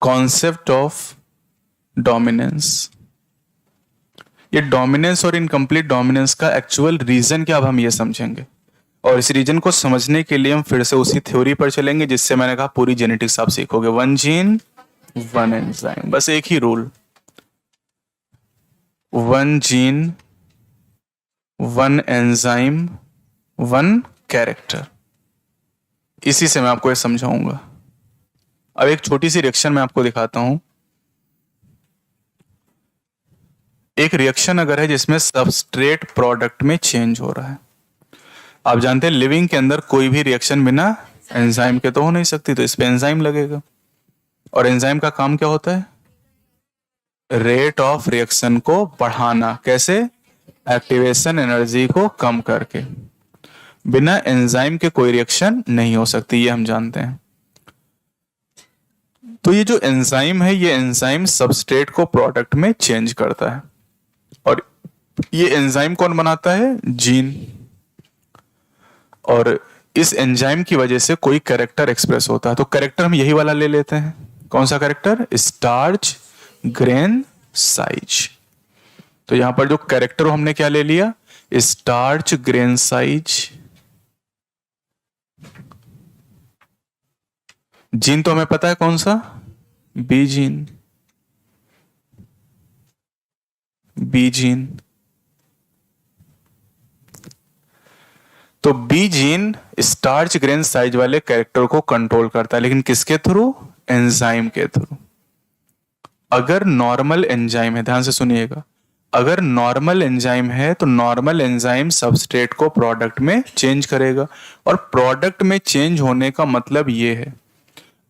Concept of dominance. ये dominance और incomplete dominance का एक्चुअल रीजन क्या, अब हम ये समझेंगे। और इस रीजन को समझने के लिए हम फिर से उसी थ्योरी पर चलेंगे जिससे मैंने कहा पूरी जेनेटिक्स आप सीखोगे। वन जीन वन एंजाइम, बस एक ही rule, one gene one enzyme one character. इसी से मैं आपको ये समझाऊंगा। अब एक छोटी सी रिएक्शन मैं आपको दिखाता हूं। एक रिएक्शन अगर है जिसमें सबस्ट्रेट प्रोडक्ट में चेंज हो रहा है। आप जानते हैं लिविंग के अंदर कोई भी रिएक्शन बिना एंजाइम के तो हो नहीं सकती, तो इस पे एंजाइम लगेगा। और एंजाइम का काम क्या होता है? रेट ऑफ रिएक्शन को बढ़ाना। कैसे? एक्टिवेशन एनर्जी को कम करके। बिना एंजाइम के कोई रिएक्शन नहीं हो सकती, ये हम जानते हैं। तो ये जो एंजाइम है, ये एंजाइम सबस्ट्रेट को प्रोडक्ट में चेंज करता है। और ये एंजाइम कौन बनाता है? जीन। और इस एंजाइम की वजह से कोई कैरेक्टर एक्सप्रेस होता है। तो कैरेक्टर हम यही वाला ले लेते हैं। कौन सा कैरेक्टर? Starch grain size. तो यहां पर जो कैरेक्टर हमने क्या ले लिया? Starch grain size. जीन तो हमें पता है कौन सा? B gene. B gene. तो B gene starch grain size वाले कैरेक्टर को कंट्रोल करता है, लेकिन किसके थ्रू? एंजाइम के थ्रू। अगर नॉर्मल एंजाइम है, ध्यान से सुनिएगा, अगर नॉर्मल एंजाइम है तो नॉर्मल एंजाइम सबस्ट्रेट को प्रोडक्ट में चेंज करेगा। और प्रोडक्ट में चेंज होने का मतलब ये है,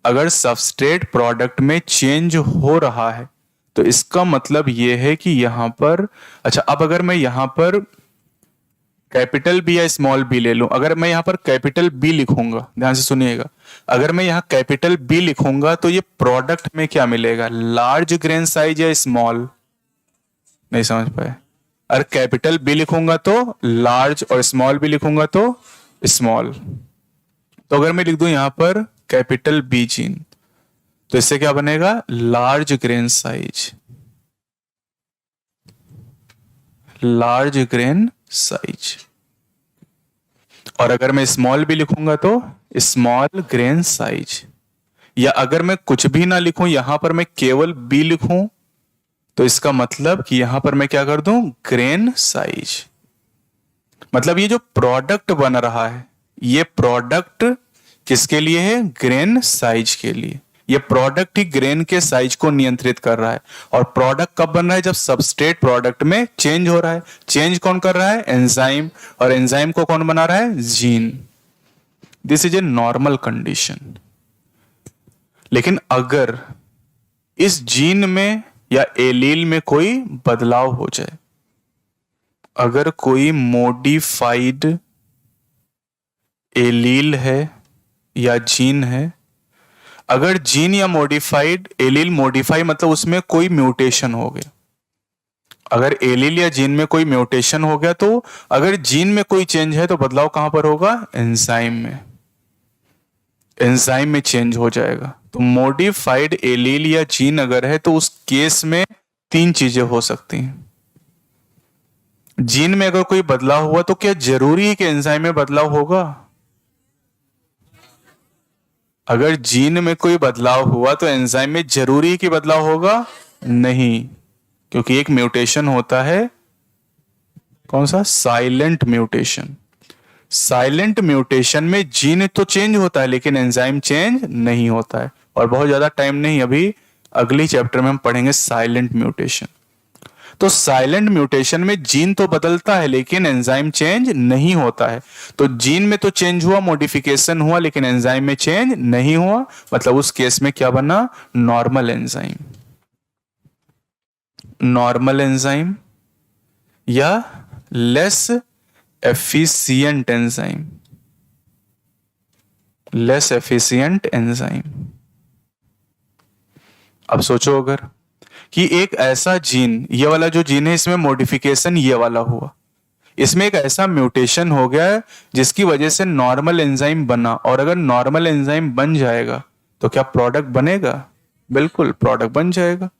अगर सबस्ट्रेट प्रोडक्ट में चेंज हो रहा है तो इसका मतलब ये है कि यहां पर, अच्छा अब अगर मैं यहां पर कैपिटल बी या स्मॉल बी ले लूं, अगर मैं यहां पर कैपिटल बी लिखूंगा, ध्यान से सुनिएगा, अगर मैं यहां कैपिटल बी लिखूंगा तो ये प्रोडक्ट में क्या मिलेगा? लार्ज ग्रेन साइज या स्मॉल? नहीं समझ पाए? अगर कैपिटल बी लिखूंगा तो लार्ज और स्मॉल बी लिखूंगा तो स्मॉल। तो अगर मैं लिख दूं यहां पर कैपिटल बी जीन, तो इससे क्या बनेगा? Large grain size. Large grain size. और अगर मैं स्मॉल बी लिखूंगा तो स्मॉल ग्रेन साइज। या अगर मैं कुछ भी ना लिखूं, यहां पर मैं केवल बी लिखूं, तो इसका मतलब कि यहां पर मैं क्या कर दूं? Grain size. मतलब ये जो प्रोडक्ट बन रहा है, ये प्रोडक्ट किसके लिए है? ग्रेन साइज के लिए। ये प्रोडक्ट ही ग्रेन के साइज को नियंत्रित कर रहा है। और प्रोडक्ट कब बन रहा है? जब सबस्ट्रेट प्रोडक्ट में चेंज हो रहा है। चेंज कौन कर रहा है? एंजाइम। और एंजाइम को कौन बना रहा है? Gene. This is a normal condition. लेकिन अगर इस जीन में या एलील में कोई बदलाव हो जाए, अगर कोई मॉडिफाइड एलील है या जीन है, अगर जीन या मॉडिफाइड एलील, मॉडिफाई मतलब उसमें कोई म्यूटेशन हो गया, अगर एलील या जीन में कोई म्यूटेशन हो गया, तो अगर जीन में कोई चेंज है तो बदलाव कहां पर होगा? एंजाइम में। एंजाइम में चेंज हो जाएगा। तो मॉडिफाइड एलील या जीन अगर है तो उस केस में तीन चीजें हो सकती हैं। जीन में अगर कोई बदलाव हुआ तो क्या जरूरी है कि एंजाइम में बदलाव होगा? अगर जीन में कोई बदलाव हुआ तो एंजाइम में जरूरी है कि बदलाव होगा? नहीं, क्योंकि एक म्यूटेशन होता है, कौन सा? Silent mutation. साइलेंट म्यूटेशन में जीन तो चेंज होता है लेकिन एंजाइम चेंज नहीं होता है। और बहुत ज्यादा टाइम नहीं, अभी अगली चैप्टर में हम पढ़ेंगे साइलेंट म्यूटेशन। तो साइलेंट म्यूटेशन में जीन तो बदलता है लेकिन एंजाइम चेंज नहीं होता है। तो जीन में तो चेंज हुआ, मॉडिफिकेशन हुआ, लेकिन एंजाइम में चेंज नहीं हुआ। मतलब उस केस में क्या बना? Normal enzyme. नॉर्मल एंजाइम या less efficient enzyme. Less efficient enzyme. अब सोचो अगर कि एक ऐसा जीन, ये वाला जो जीन है इसमें मॉडिफिकेशन ये वाला हुआ, इसमें एक ऐसा म्यूटेशन हो गया जिसकी वजह से नॉर्मल एंजाइम बना। और अगर नॉर्मल एंजाइम बन जाएगा तो क्या प्रोडक्ट बनेगा? बिल्कुल प्रोडक्ट बन जाएगा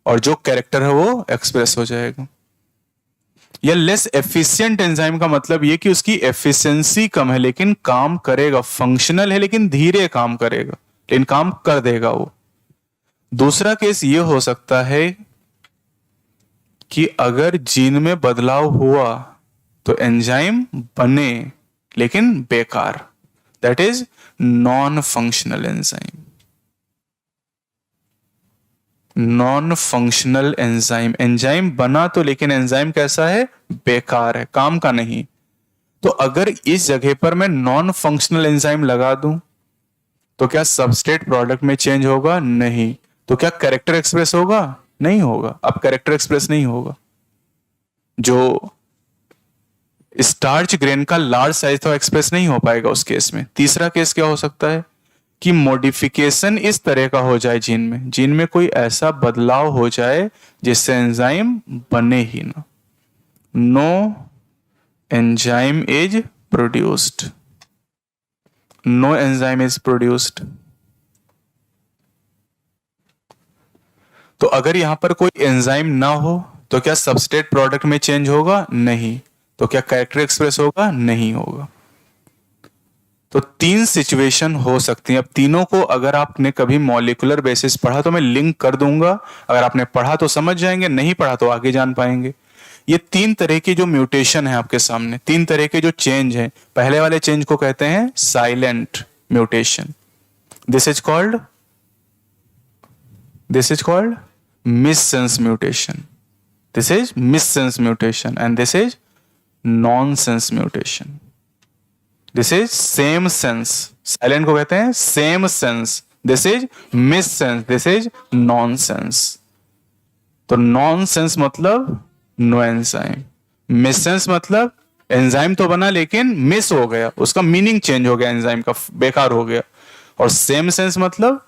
और जो कैरेक्टर है वो एक्सप्रेस हो जाएगा। या लेस एफिशिएंट एंजाइम का मतलब ये कि उसकी एफिशिएंसी कम है लेकिन काम करेगा, फंक्शनल है लेकिन धीरे काम करेगा, लेकिन काम कर देगा वो। दूसरा केस ये हो सकता है कि अगर जीन में बदलाव हुआ तो एंजाइम बने लेकिन बेकार, that is non functional enzyme. Non functional enzyme, enzyme बना तो लेकिन एंजाइम कैसा है, बेकार है, काम का नहीं। तो अगर इस जगह पर मैं नॉन फंक्शनल एंजाइम लगा दूं तो क्या सबस्ट्रेट प्रोडक्ट में चेंज होगा, नहीं। तो क्या कैरेक्टर एक्सप्रेस होगा, नहीं होगा। अब कैरेक्टर एक्सप्रेस नहीं होगा, जो स्टार्च ग्रेन का लार्ज साइज था एक्सप्रेस नहीं हो पाएगा उस केस में। तीसरा केस क्या हो सकता है कि मॉडिफिकेशन इस तरह का हो जाए जीन में कोई ऐसा बदलाव हो जाए जिससे एंजाइम बने ही ना। No enzyme is produced, no enzyme is produced. तो अगर यहां पर कोई एंजाइम ना हो तो क्या सबस्ट्रेट प्रोडक्ट में चेंज होगा, नहीं। तो क्या कैरेक्टर एक्सप्रेस होगा, नहीं होगा। तो तीन सिचुएशन हो सकती हैं। अब तीनों को अगर आपने कभी मॉलिक्यूलर बेसिस पढ़ा तो मैं लिंक कर दूंगा, अगर आपने पढ़ा तो समझ जाएंगे, नहीं पढ़ा तो आगे जान पाएंगे। ये तीन तरह की जो म्यूटेशन है आपके सामने, तीन तरह के जो चेंज है, पहले वाले चेंज को कहते हैं silent mutation. This is called missense mutation, this is missense mutation and this is nonsense mutation. This is same sense, silent को कहते हैं same sense, this is missense, this is nonsense. तो nonsense मतलब no enzyme, missense मतलब enzyme तो बना लेकिन miss हो गया, उसका मीनिंग चेंज हो गया, एंजाइम का बेकार हो गया। और सेम सेंस मतलब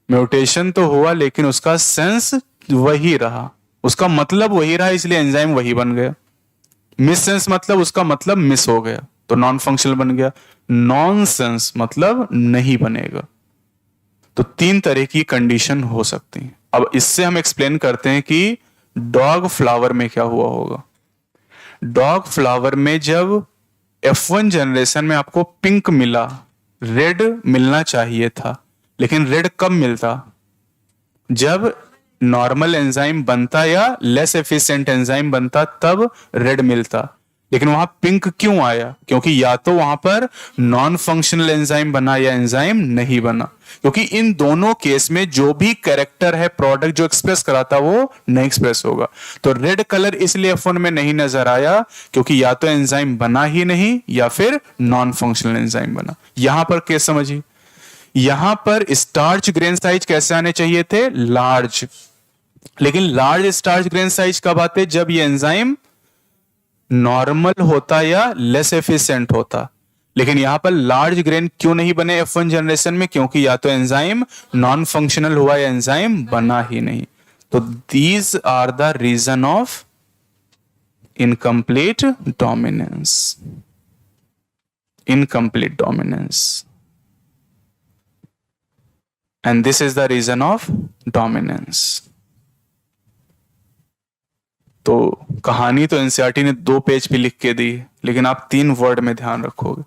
म्यूटेशन तो हुआ लेकिन उसका सेंस वही रहा, उसका मतलब वही रहा, इसलिए एंजाइम वही बन गया। मिस सेंस मतलब उसका मतलब मिस हो गया तो नॉन फंक्शनल बन गया। नॉन सेंस मतलब नहीं बनेगा। तो तीन तरह की कंडीशन हो सकती है। अब इससे हम एक्सप्लेन करते हैं कि डॉग फ्लावर में क्या हुआ होगा। डॉग फ्लावर में जब F1 जनरेशन में आपको पिंक मिला, रेड मिलना चाहिए था, लेकिन रेड कब मिलता, जब नॉर्मल एंजाइम बनता या लेस एफिशिएंट एंजाइम बनता तब रेड मिलता। लेकिन वहां पिंक क्यों आया, क्योंकि या तो वहां पर नॉन फंक्शनल एंजाइम बना या एंजाइम नहीं बना। क्योंकि इन दोनों केस में जो भी कैरेक्टर है, प्रोडक्ट जो एक्सप्रेस कराता वो नहीं एक्सप्रेस होगा। तो रेड कलर इसलिए F1 में नहीं नजर आया क्योंकि या तो एंजाइम बना ही नहीं या फिर नॉन फंक्शनल एंजाइम बना। यहां पर केस समझिए, यहां पर स्टार्च ग्रेन साइज कैसे आने चाहिए थे, लार्ज। लेकिन लार्ज स्टार्च ग्रेन साइज कब आते, जब ये एंजाइम नॉर्मल होता या लेस एफिशिएंट होता। लेकिन यहां पर लार्ज ग्रेन क्यों नहीं बने F1 जनरेशन में, क्योंकि या तो एंजाइम नॉन फंक्शनल हुआ या एंजाइम बना ही नहीं। तो these are the reason of incomplete dominance, incomplete dominance, and this is the reason of dominance. तो कहानी तो एनसीईआरटी ने 2 पेज पे लिख के दी, लेकिन आप 3 वर्ड में ध्यान रखोगे।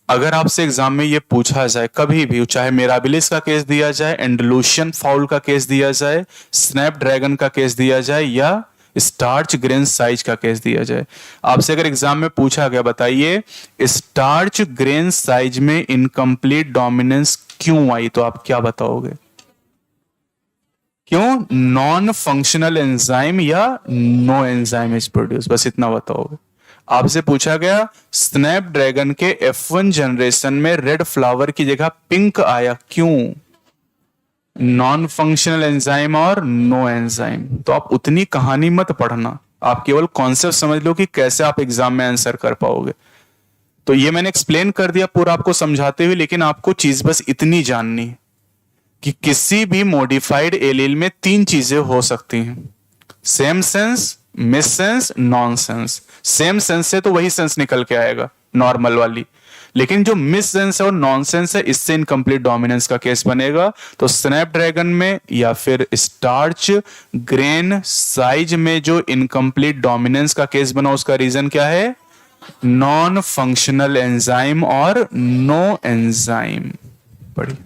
अगर आपसे एग्जाम में ये पूछा जाए कभी भी, चाहे मिराबिलिस का केस दिया जाए, एंडलूशियन फाउल का केस दिया जाए, स्नैपड्रैगन का केस दिया जाए या स्टार्च ग्रेन साइज का केस दिया जाए, आपसे अगर एग्जाम में पूछा गया बताइए स्टार्च ग्रेन साइज में इनकम्प्लीट डोमिनेंस क्यों आई, तो आप क्या बताओगे, क्यों, नॉन फंक्शनल एंजाइम या नो एंजाइम इज प्रोड्यूस, बस इतना बताओगे। आपसे पूछा गया स्नैपड्रैगन के F1 जनरेशन में रेड फ्लावर की जगह पिंक आया, क्यों, नॉन फंक्शनल एंजाइम और नो एंजाइम। तो आप उतनी कहानी मत पढ़ना, आप केवल कॉन्सेप्ट समझ लो कि कैसे आप एग्जाम में आंसर कर पाओगे। तो ये मैंने एक्सप्लेन कर दिया पूरा आपको समझाते हुए, लेकिन आपको चीज बस इतनी जाननी है कि किसी भी मॉडिफाइड एलील में 3 चीजें हो सकती हैं, same sense, miss sense, non sense. Same sense से तो वही सेंस निकल के आएगा नॉर्मल वाली, लेकिन जो मिस सेंस है और नॉनसेंस है, इससे इनकम्प्लीट डोमिनेंस का केस बनेगा। तो स्नैपड्रैगन में या फिर स्टार्च ग्रेन साइज में जो इनकम्प्लीट डोमिनेंस का केस बना, उसका रीजन क्या है? नॉन फंक्शनल एंजाइम और नो एंजाइम। पढ़िए।